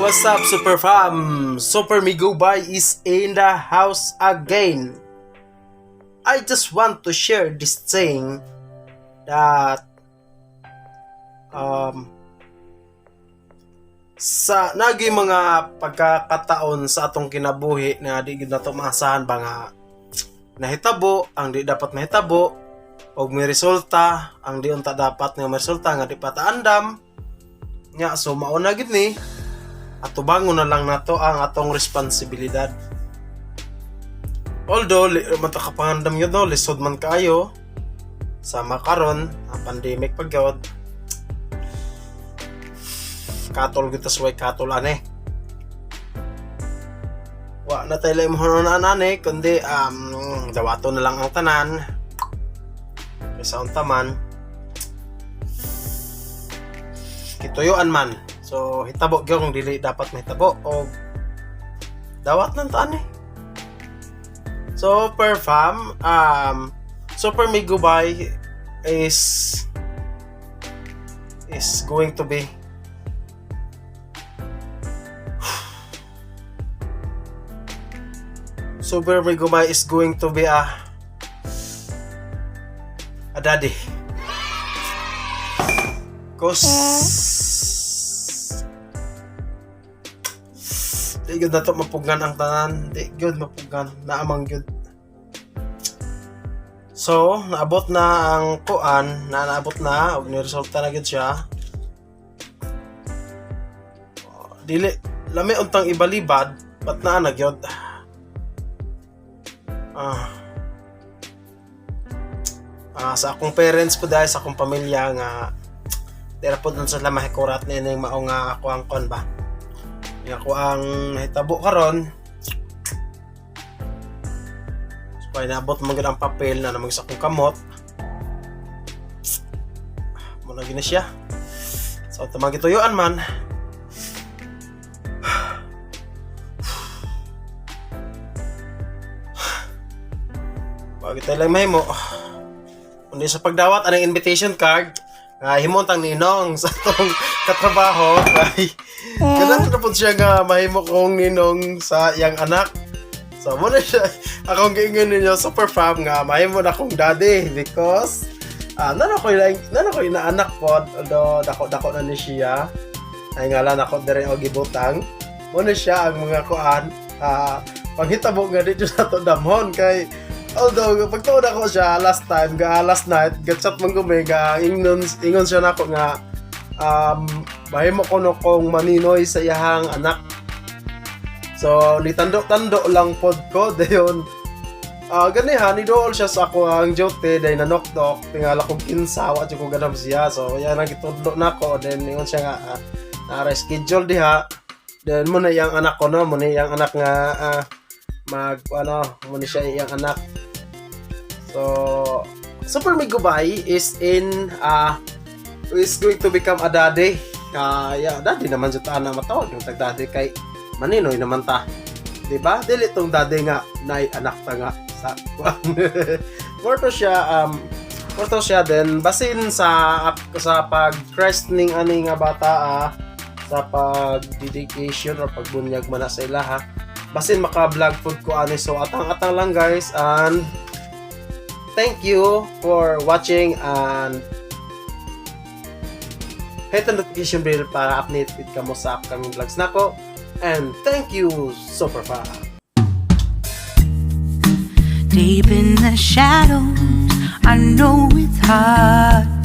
what's up, Super Fam? Super Migo Boy is in the house again. I just want to share this thing that sa naging mga pagkakataon sa atong kinabuhi na di gid nato maasahan ba nga nahitabo ang di dapat mahitabo og may resulta ang di unta dapat nga may resulta nga di pataandam nya, so mao na gid ni atubangon na lang nato ang atong responsibilidad. Although matakapangandam yun no, lisod man kaayo sa makaron ang pandemic pagyod, katol kita suway katol ane wa na tayo lang mahunan ane kundi dawato na lang ang tanan kaysa unta man kituyuan man. So hitabo gyud kung dili dapat mahitabo o dawat nang taan eh. So per fam, Super Migo Boy is going to be Super Migo Boy is going to be a daddy. Cause di gyud nato mapugan ang tanan, di gyud mapugan naamang gyud. So naabot na ang kuan, naabot na og niresulta na gyud siya. Dili lami untang ibalibad bat na gyud. Sa akong parents po dahil sa akong pamilya nga dira po dun sa lamahikurat na yun mao nga ako ang kon ba nga ako ang nahitabo karon. So kaya naabot mo ang papel na namang sa akong kamot muna gina siya. So tamang gituyuan man bakit tayo lang mahimo kundi sa pagdawat anong invitation card himuntang ninong sa itong katrabaho kay ganun na po siya nga mahimo kong ninong sa iyang anak. So muna siya akong giingon ninyo super fam nga mahimo na kong daddy because nano ko inaanak po although dako na ni siya ay ngalan ako diri og gibutang muna siya ang mga kuan panghitabo nga dito sa to damhon kay although pagtuod ako siya last night gatchat man ko may ingon siya nako nga mahimo ko no kong maninoy sa iyahang anak. So nitando-tando lang pod ko dayon ganiha ni dool siya sa ako ang duty day na knock tingala kong kinsa wa ko ganam siya. So yan ang gitudlo nako then ingon siya nga na-reschedule diha then mo na iyang anak ko no mo na iyang anak nga muna siya iyang anak. So Super Migo Boy is going to become a daddy. Daddy naman jud ta na matawag yung tag-daddy kay maninoy naman ta. Diba? Dili tong daddy nga nay anak ta nga sa Porto siya then basin sa pag-christening ani nga bata sa pag-dedication or pagbunyag man sa ilaha. Basin maka-vlog food ko ani. So atang lang guys and thank you for watching and hit the notification bell para updated ka mo sa upcoming vlogs nako and thank you super far. Deep in the shadows I know it's hard